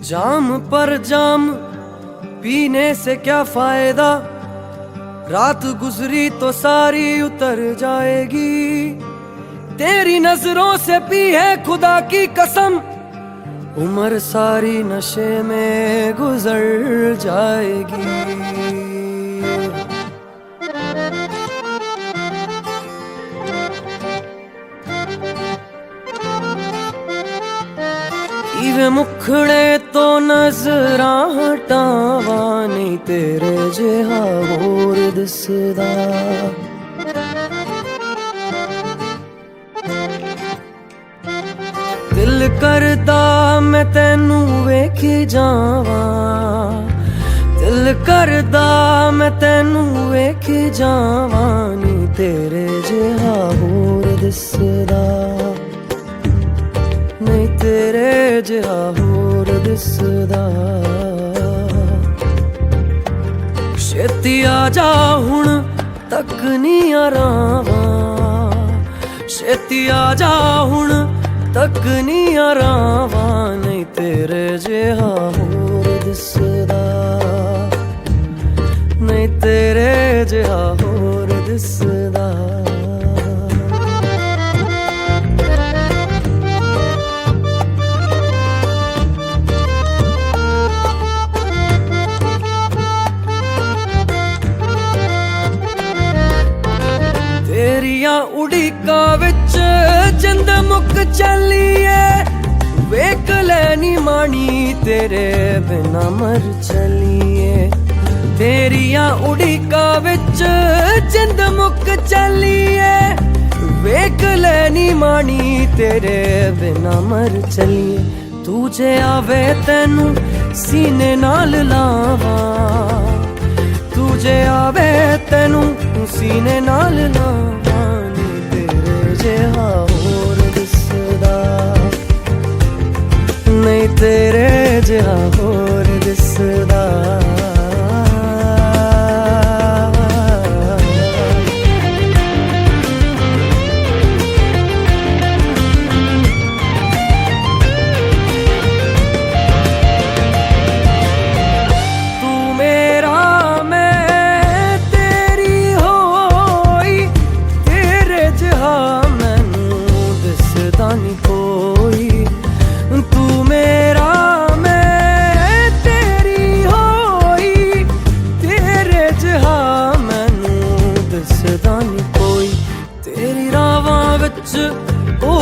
जाम पर जाम पीने से क्या फायदा, रात गुजरी तो सारी उतर जाएगी। तेरी नजरों से पी है खुदा की कसम, उम्र सारी नशे में गुजर जाएगी। इवे मुखड़े तो नजरां हटावा, नहीं तेरे जिहा होर दिसदा। दिल करदा मैं तैनू वेखी जावा, दिल करदा मैं तैनू वेखी जावा, नहीं तेरे जिहा होर दिसदा, नहीं तेरे जिहा होर दिसदा। छेती आजा हुण तक नहीं आरावा, छेती आजा हुण तक नहीं आरावा, नहीं तेरे जिहा होर दिसदा, नहीं तेरे जिहा होर दिसदा। तेरिया उड़ीका विच जिंद मुक चलिए, वेख लैनी मानी तेरे बिना मर चलिए। तेरिया उड़ीका विच जिंद मुक चलिए, वेख लैनी मानी तेरे बिना मर चलिए। तुझे आवे तैनू सीने नाल लावा, तुझे आवे तैनू सीने नाल लावा, नहीं तेरे जिहा होर दिसदा, नहीं तेरे जिहा होर दिसदा। तेरी रावां विच ओ